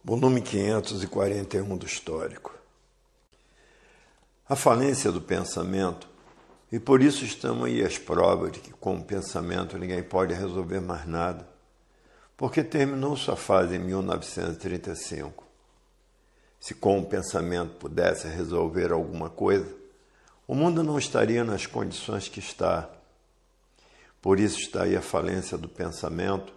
Volume 541 do Histórico. A falência do pensamento, e por isso estamos aí as provas de que com o pensamento ninguém pode resolver mais nada, porque terminou sua fase em 1935. Se com o pensamento pudesse resolver alguma coisa, o mundo não estaria nas condições que está. Por isso está aí a falência do pensamento,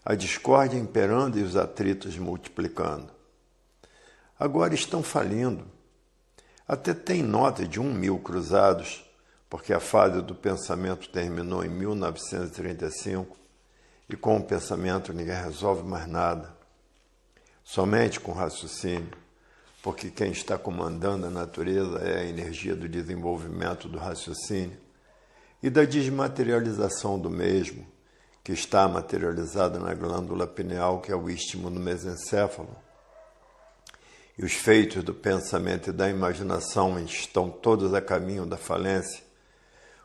a discórdia imperando e os atritos multiplicando. Agora estão falindo. Até tem nota de 1.000 cruzados, porque a fase do pensamento terminou em 1935 e com o pensamento ninguém resolve mais nada. Somente com raciocínio, porque quem está comandando a natureza é a energia do desenvolvimento do raciocínio e da desmaterialização do mesmo, que está materializada na glândula pineal, que é o istmo do mesencéfalo. E os feitos do pensamento e da imaginação estão todos a caminho da falência,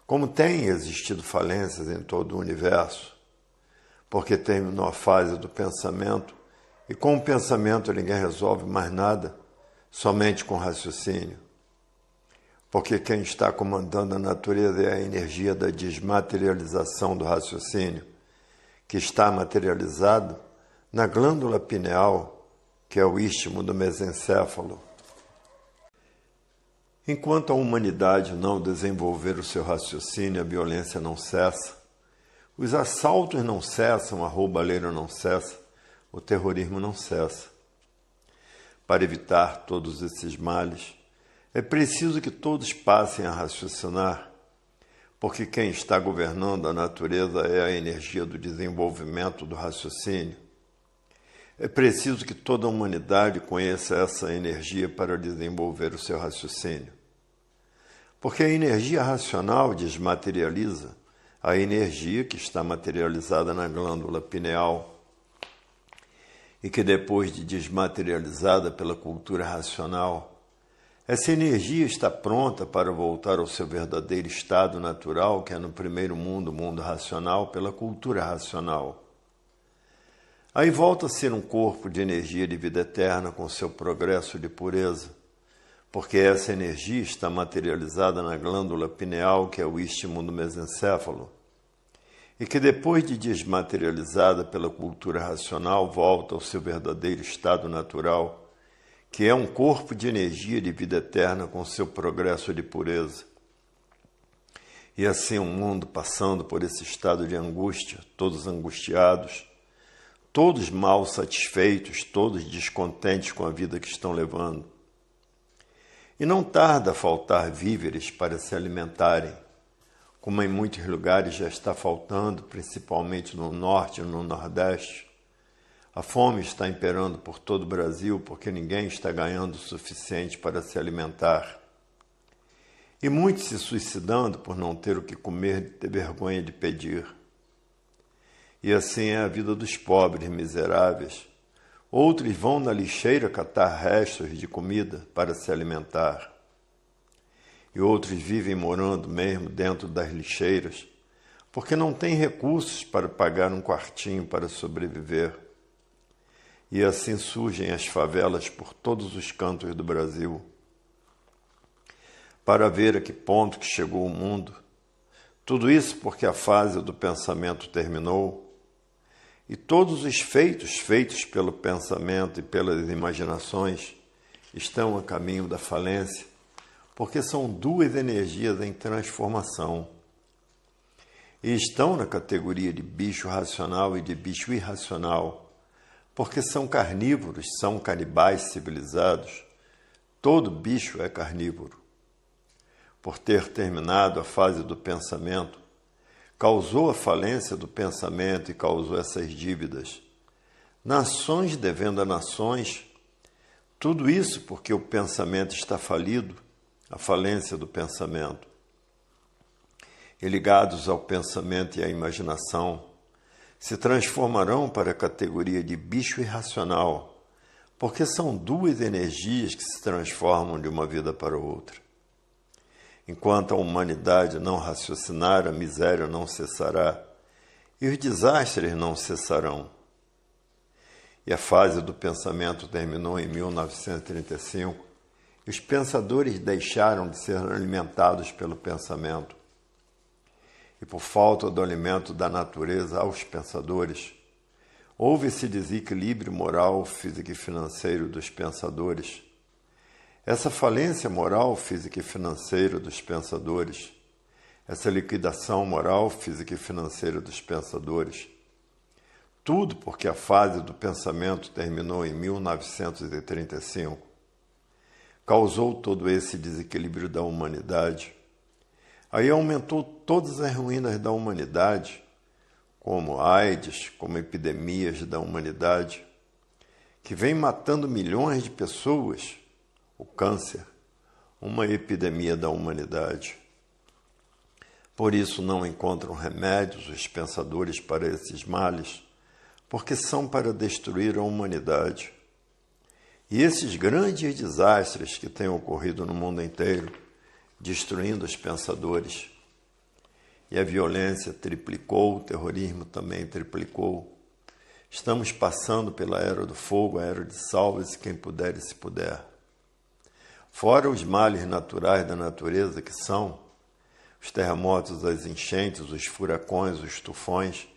como têm existido falências em todo o universo, porque terminou a fase do pensamento e com o pensamento ninguém resolve mais nada, somente com raciocínio. Porque quem está comandando a natureza é a energia da desmaterialização do raciocínio, que está materializado na glândula pineal, que é o istmo do mesencéfalo. Enquanto a humanidade não desenvolver o seu raciocínio, a violência não cessa, os assaltos não cessam, a roubalheira não cessa, o terrorismo não cessa. Para evitar todos esses males, é preciso que todos passem a raciocinar, porque quem está governando a natureza é a energia do desenvolvimento do raciocínio. É preciso que toda a humanidade conheça essa energia para desenvolver o seu raciocínio. Porque a energia racional desmaterializa a energia que está materializada na glândula pineal e que depois de desmaterializada pela cultura racional, essa energia está pronta para voltar ao seu verdadeiro estado natural, que é no primeiro mundo, o mundo racional, pela cultura racional. Aí volta a ser um corpo de energia de vida eterna com seu progresso de pureza, porque essa energia está materializada na glândula pineal, que é o istmo do mesencéfalo, e que depois de desmaterializada pela cultura racional, volta ao seu verdadeiro estado natural, que é um corpo de energia de vida eterna com seu progresso de pureza. E assim o mundo passando por esse estado de angústia, todos angustiados, todos mal satisfeitos, todos descontentes com a vida que estão levando. E não tarda a faltar víveres para se alimentarem, como em muitos lugares já está faltando, principalmente no norte e no nordeste. A fome está imperando por todo o Brasil porque ninguém está ganhando o suficiente para se alimentar. E muitos se suicidando por não ter o que comer e ter vergonha de pedir. E assim é a vida dos pobres miseráveis. Outros vão na lixeira catar restos de comida para se alimentar. E outros vivem morando mesmo dentro das lixeiras, porque não têm recursos para pagar um quartinho para sobreviver. E assim surgem as favelas por todos os cantos do Brasil. Para ver a que ponto que chegou o mundo, tudo isso porque a fase do pensamento terminou, e todos os feitos pelo pensamento e pelas imaginações estão a caminho da falência, porque são duas energias em transformação. E estão na categoria de bicho racional e de bicho irracional, porque são carnívoros, são canibais civilizados. Todo bicho é carnívoro. Por ter terminado a fase do pensamento, causou a falência do pensamento e causou essas dívidas. Nações devendo a nações, tudo isso porque o pensamento está falido, a falência do pensamento. E ligados ao pensamento e à imaginação, se transformarão para a categoria de bicho irracional, porque são duas energias que se transformam de uma vida para outra. Enquanto a humanidade não raciocinar, a miséria não cessará, e os desastres não cessarão. e a fase do pensamento terminou em 1935, e os pensadores deixaram de ser alimentados pelo pensamento. E por falta do alimento da natureza aos pensadores, houve esse desequilíbrio moral, físico e financeiro dos pensadores. Essa falência moral, física e financeira dos pensadores, essa liquidação moral, física e financeira dos pensadores, tudo porque a fase do pensamento terminou em 1935, causou todo esse desequilíbrio da humanidade. Aí aumentou todas as ruínas da humanidade, como AIDS, como epidemias da humanidade, que vem matando milhões de pessoas, o câncer, uma epidemia da humanidade. Por isso não encontram remédios os pensadores para esses males, porque são para destruir a humanidade. E esses grandes desastres que têm ocorrido no mundo inteiro, destruindo os pensadores. E a violência triplicou, o terrorismo também triplicou. Estamos passando pela era do fogo, a era de salve-se quem puder e se puder. Fora os males naturais da natureza, que são os terremotos, as enchentes, os furacões, os tufões,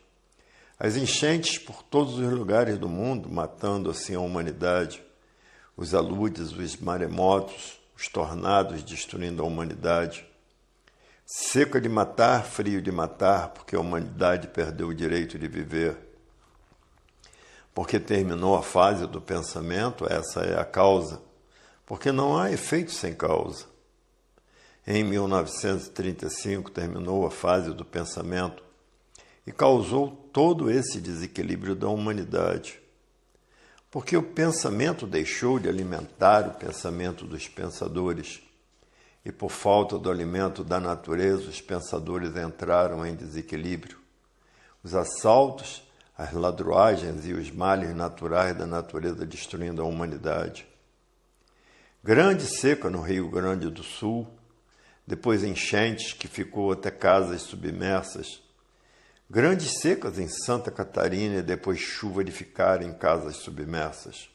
as enchentes por todos os lugares do mundo, matando assim a humanidade, os aludes, os maremotos, os tornados destruindo a humanidade, seca de matar, frio de matar, porque a humanidade perdeu o direito de viver. Porque terminou a fase do pensamento, essa é a causa, porque não há efeito sem causa. Em 1935 terminou a fase do pensamento e causou todo esse desequilíbrio da humanidade. Porque o pensamento deixou de alimentar o pensamento dos pensadores e por falta do alimento da natureza os pensadores entraram em desequilíbrio. Os assaltos, as ladruagens e os males naturais da natureza destruindo a humanidade. Grande seca no Rio Grande do Sul, depois enchentes que ficou até casas submersas. Grandes secas em Santa Catarina e depois chuva de ficar em casas submersas.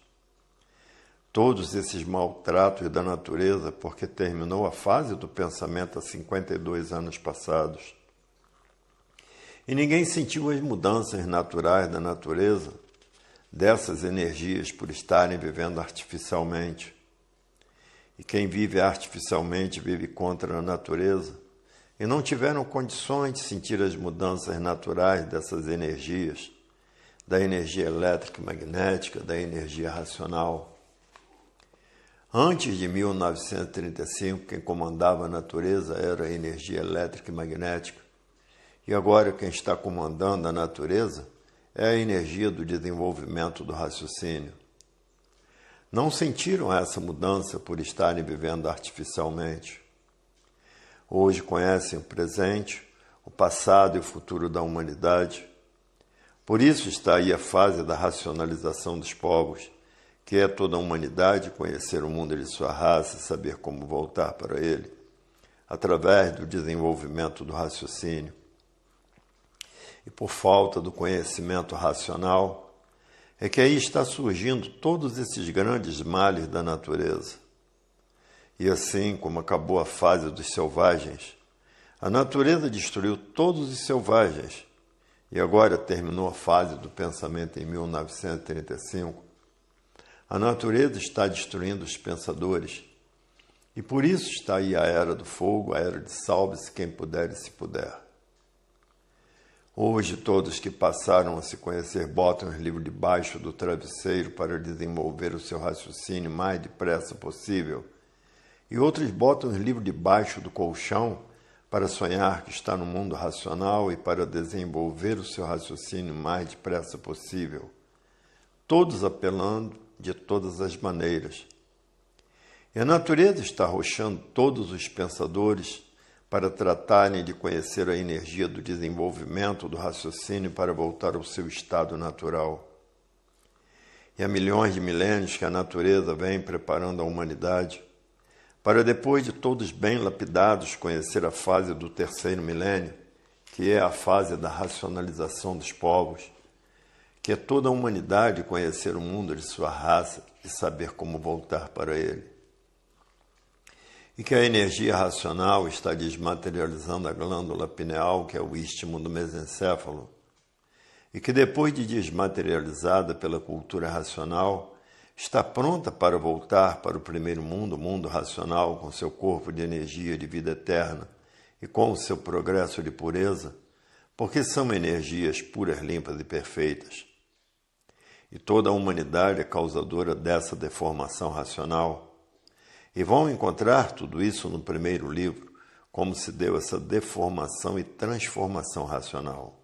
Todos esses maltratos da natureza porque terminou a fase do pensamento há 52 anos passados. E ninguém sentiu as mudanças naturais da natureza, dessas energias por estarem vivendo artificialmente. E quem vive artificialmente vive contra a natureza, e não tiveram condições de sentir as mudanças naturais dessas energias, da energia elétrica e magnética, da energia racional. Antes de 1935, quem comandava a natureza era a energia elétrica e magnética, e agora quem está comandando a natureza é a energia do desenvolvimento do raciocínio. Não sentiram essa mudança por estarem vivendo artificialmente. Hoje conhecem o presente, o passado e o futuro da humanidade. Por isso está aí a fase da racionalização dos povos, que é toda a humanidade conhecer o mundo de sua raça e saber como voltar para ele, através do desenvolvimento do raciocínio. E por falta do conhecimento racional, é que aí está surgindo todos esses grandes males da natureza. E assim como acabou a fase dos selvagens, a natureza destruiu todos os selvagens, e agora terminou a fase do pensamento em 1935, a natureza está destruindo os pensadores, e por isso está aí a era do fogo, a era de salve-se quem puder e se puder. Hoje todos que passaram a se conhecer botam os livros debaixo do travesseiro para desenvolver o seu raciocínio mais depressa possível, e outros botam os livros debaixo do colchão para sonhar que está no mundo racional e para desenvolver o seu raciocínio mais depressa possível, todos apelando de todas as maneiras. E a natureza está arrochando todos os pensadores para tratarem de conhecer a energia do desenvolvimento do raciocínio para voltar ao seu estado natural. E há milhões de milênios que a natureza vem preparando a humanidade para depois de todos bem lapidados conhecer a fase do terceiro milênio, que é a fase da racionalização dos povos, que é toda a humanidade conhecer o mundo de sua raça e saber como voltar para ele. E que a energia racional está desmaterializando a glândula pineal, que é o istmo do mesencéfalo, e que depois de desmaterializada pela cultura racional, está pronta para voltar para o primeiro mundo, o mundo racional, com seu corpo de energia de vida eterna e com o seu progresso de pureza, porque são energias puras, limpas e perfeitas. E toda a humanidade é causadora dessa deformação racional. E vão encontrar tudo isso no primeiro livro, como se deu essa deformação e transformação racional.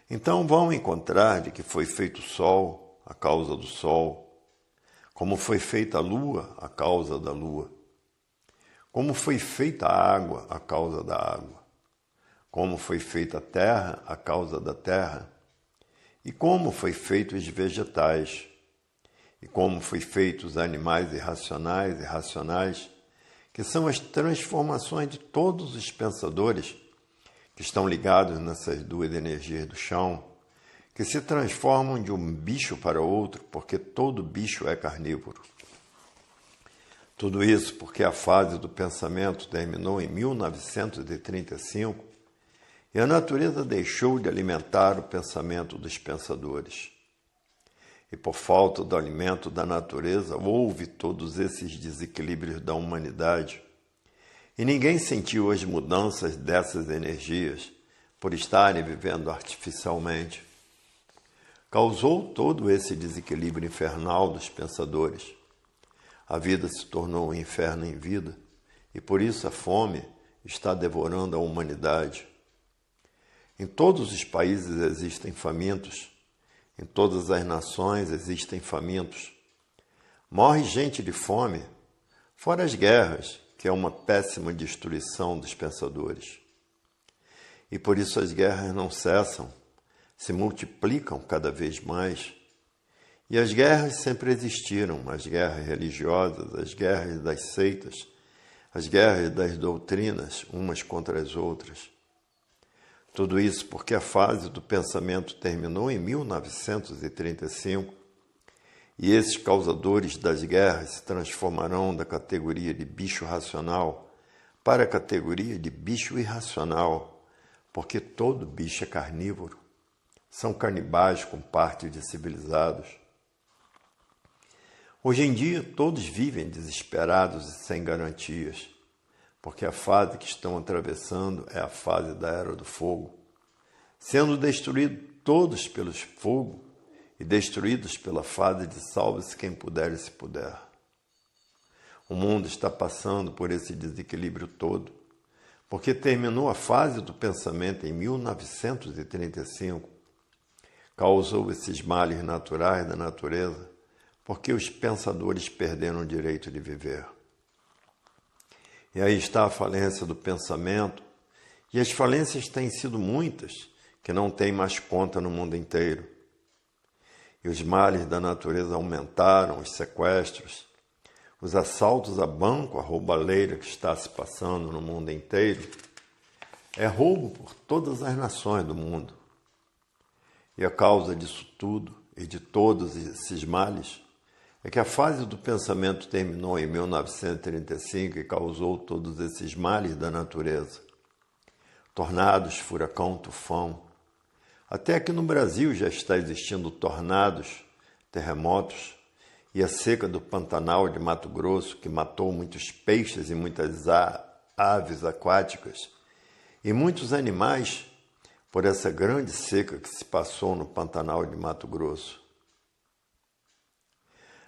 Então vão encontrar de que foi feito o Sol, a causa do Sol, como foi feita a Lua, a causa da Lua, como foi feita a água, a causa da água, como foi feita a terra, a causa da terra, e como foi feito os vegetais, e como foi feito os animais irracionais e racionais, que são as transformações de todos os pensadores que estão ligados nessas duas energias do chão, que se transformam de um bicho para outro, porque todo bicho é carnívoro. Tudo isso porque a fase do pensamento terminou em 1935 e a natureza deixou de alimentar o pensamento dos pensadores. E por falta do alimento da natureza, houve todos esses desequilíbrios da humanidade. E ninguém sentiu as mudanças dessas energias por estarem vivendo artificialmente. Causou todo esse desequilíbrio infernal dos pensadores. A vida se tornou um inferno em vida, e por isso a fome está devorando a humanidade. Em todos os países existem famintos, em todas as nações existem famintos. Morre gente de fome, fora as guerras, que é uma péssima destruição dos pensadores. E por isso as guerras não cessam, se multiplicam cada vez mais. E as guerras sempre existiram, as guerras religiosas, as guerras das seitas, as guerras das doutrinas, umas contra as outras. Tudo isso porque a fase do pensamento terminou em 1935, e esses causadores das guerras se transformarão da categoria de bicho racional para a categoria de bicho irracional, porque todo bicho é carnívoro. São canibais com parte de civilizados. Hoje em dia, todos vivem desesperados e sem garantias, porque a fase que estão atravessando é a fase da Era do Fogo, sendo destruídos todos pelo fogo e destruídos pela fase de salve-se quem puder e se puder. O mundo está passando por esse desequilíbrio todo, porque terminou a fase do pensamento em 1935, causou esses males naturais da natureza, porque os pensadores perderam o direito de viver. E aí está a falência do pensamento, e as falências têm sido muitas, que não têm mais conta no mundo inteiro. E os males da natureza aumentaram, os sequestros, os assaltos a banco, a roubalheira que está se passando no mundo inteiro. É roubo por todas as nações do mundo. E a causa disso tudo e de todos esses males é que a fase do pensamento terminou em 1935 e causou todos esses males da natureza. Tornados, furacão, tufão. Até aqui no Brasil já está existindo tornados, terremotos e a seca do Pantanal de Mato Grosso, que matou muitos peixes e muitas aves aquáticas e muitos animais por essa grande seca que se passou no Pantanal de Mato Grosso.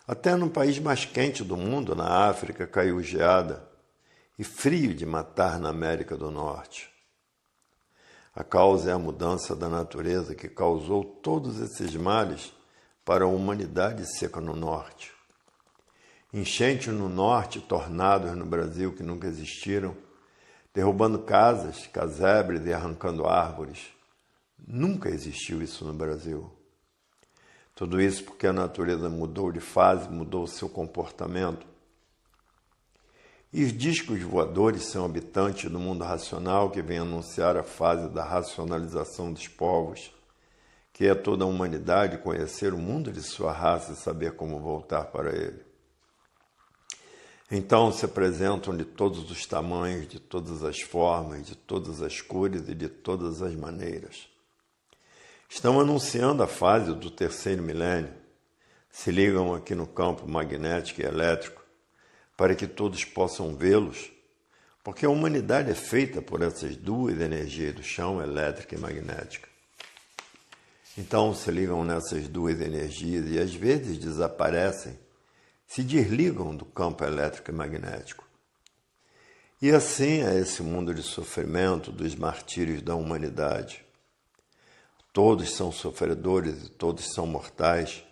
Até no país mais quente do mundo, na África, caiu geada e frio de matar na América do Norte. A causa é a mudança da natureza que causou todos esses males para a humanidade seca no Norte. Enchente no Norte, tornados no Brasil que nunca existiram, derrubando casas, casebres e arrancando árvores. Nunca existiu isso no Brasil. Tudo isso porque a natureza mudou de fase, mudou o seu comportamento. E os discos voadores são habitantes do mundo racional que vem anunciar a fase da racionalização dos povos, que é toda a humanidade conhecer o mundo de sua raça e saber como voltar para ele. Então se apresentam de todos os tamanhos, de todas as formas, de todas as cores e de todas as maneiras. Estão anunciando a fase do terceiro milênio. Se ligam aqui no campo magnético e elétrico para que todos possam vê-los, porque a humanidade é feita por essas duas energias do chão, elétrica e magnética. Então se ligam nessas duas energias e às vezes desaparecem, se desligam do campo elétrico e magnético. E assim é esse mundo de sofrimento dos martírios da humanidade. Todos são sofredores e todos são mortais.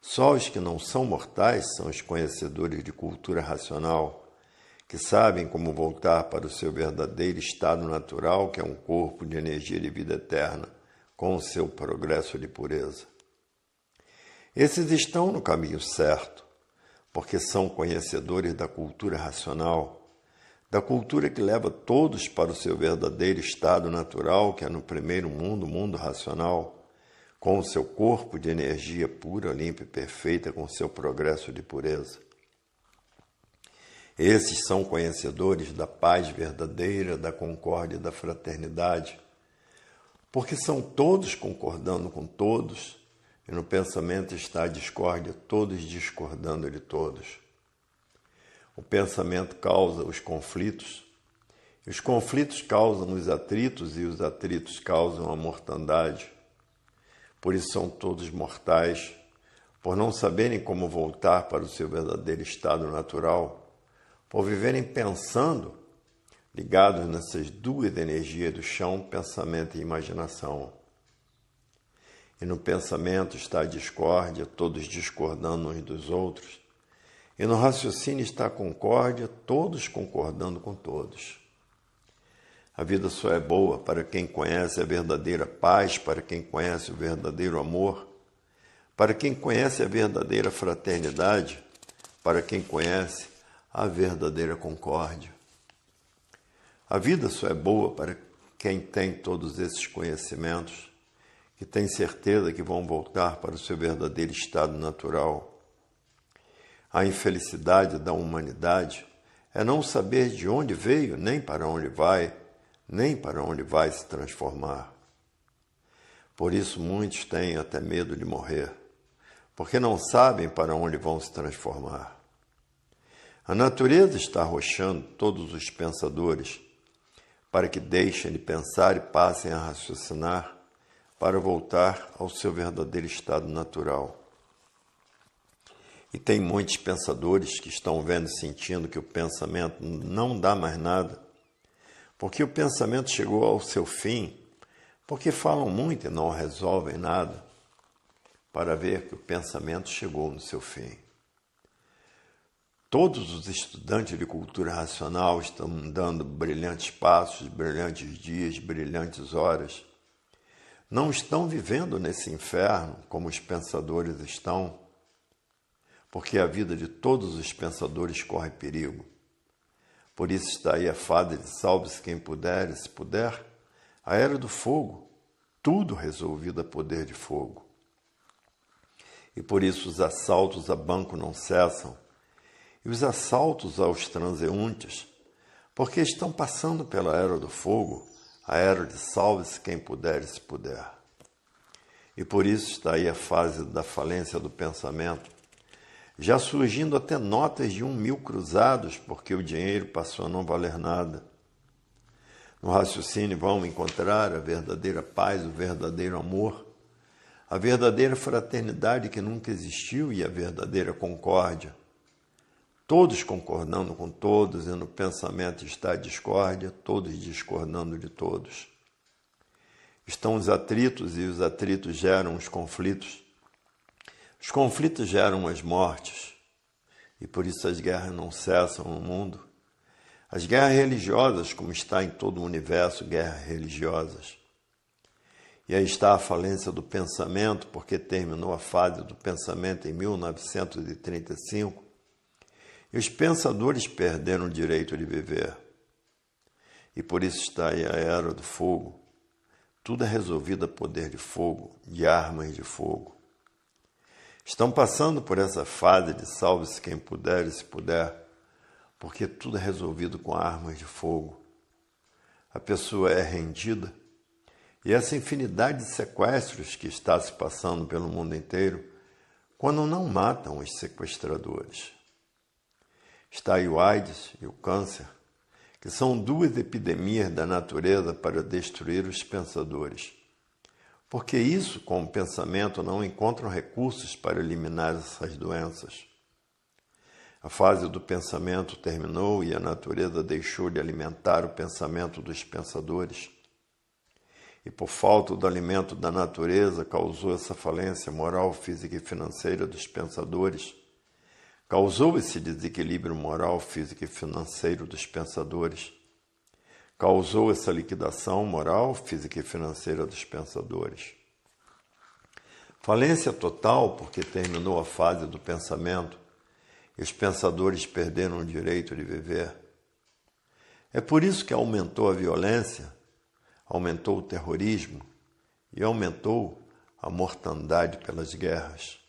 Só os que não são mortais são os conhecedores de cultura racional, que sabem como voltar para o seu verdadeiro estado natural, que é um corpo de energia de vida eterna, com o seu progresso de pureza. Esses estão no caminho certo, porque são conhecedores da cultura racional, da cultura que leva todos para o seu verdadeiro estado natural, que é no primeiro mundo, o mundo racional, com o seu corpo de energia pura, limpa e perfeita, com o seu progresso de pureza. Esses são conhecedores da paz verdadeira, da concórdia e da fraternidade, porque são todos concordando com todos, e no pensamento está a discórdia, todos discordando de todos. O pensamento causa os conflitos, e os conflitos causam os atritos, e os atritos causam a mortandade. Por isso são todos mortais, por não saberem como voltar para o seu verdadeiro estado natural, por viverem pensando, ligados nessas duas energias do chão, pensamento e imaginação. E no pensamento está a discórdia, todos discordando uns dos outros. E no raciocínio está a concórdia, todos concordando com todos. A vida só é boa para quem conhece a verdadeira paz, para quem conhece o verdadeiro amor, para quem conhece a verdadeira fraternidade, para quem conhece a verdadeira concórdia. A vida só é boa para quem tem todos esses conhecimentos, que tem certeza que vão voltar para o seu verdadeiro estado natural. A infelicidade da humanidade é não saber de onde veio, nem para onde vai, nem para onde vai se transformar. Por isso muitos têm até medo de morrer, porque não sabem para onde vão se transformar. A natureza está arrochando todos os pensadores para que deixem de pensar e passem a raciocinar para voltar ao seu verdadeiro estado natural. E tem muitos pensadores que estão vendo e sentindo que o pensamento não dá mais nada, porque o pensamento chegou ao seu fim, porque falam muito e não resolvem nada, para ver que o pensamento chegou no seu fim. Todos os estudantes de cultura racional estão dando brilhantes passos, brilhantes dias, brilhantes horas. Não estão vivendo nesse inferno como os pensadores estão, porque a vida de todos os pensadores corre perigo. Por isso está aí a fada de salve-se quem puder, e se puder, a era do fogo, tudo resolvido a poder de fogo. E por isso os assaltos a banco não cessam, e os assaltos aos transeuntes, porque estão passando pela era do fogo, a era de salve-se quem puder e se puder. E por isso está aí a fase da falência do pensamento, já surgindo até notas de 1.000 cruzados, porque o dinheiro passou a não valer nada. No raciocínio vão encontrar a verdadeira paz, o verdadeiro amor, a verdadeira fraternidade que nunca existiu e a verdadeira concórdia. Todos concordando com todos, e no pensamento está a discórdia, todos discordando de todos. Estão os atritos, e os atritos geram os conflitos. Os conflitos geram as mortes, e por isso as guerras não cessam no mundo. As guerras religiosas, como está em todo o universo, guerras religiosas. E aí está a falência do pensamento, porque terminou a fase do pensamento em 1935, e os pensadores perderam o direito de viver. E por isso está aí a era do fogo. tudo é resolvido a poder de fogo, de armas de fogo. Estão passando por essa fase de salve-se quem puder e se puder, porque tudo é resolvido com armas de fogo. A pessoa é rendida e essa infinidade de sequestros que está se passando pelo mundo inteiro, quando não matam os sequestradores. Está aí o AIDS e o câncer, que são duas epidemias da natureza para destruir os pensadores. Porque isso, com o pensamento, não encontram recursos para eliminar essas doenças. A fase do pensamento terminou e a natureza deixou de alimentar o pensamento dos pensadores. E por falta do alimento da natureza, causou essa falência moral, física e financeira dos pensadores. Causou esse desequilíbrio moral, físico e financeiro dos pensadores. Causou essa liquidação moral, física e financeira dos pensadores. Falência total porque terminou a fase do pensamento e os pensadores perderam o direito de viver. É por isso que aumentou a violência, aumentou o terrorismo e aumentou a mortandade pelas guerras.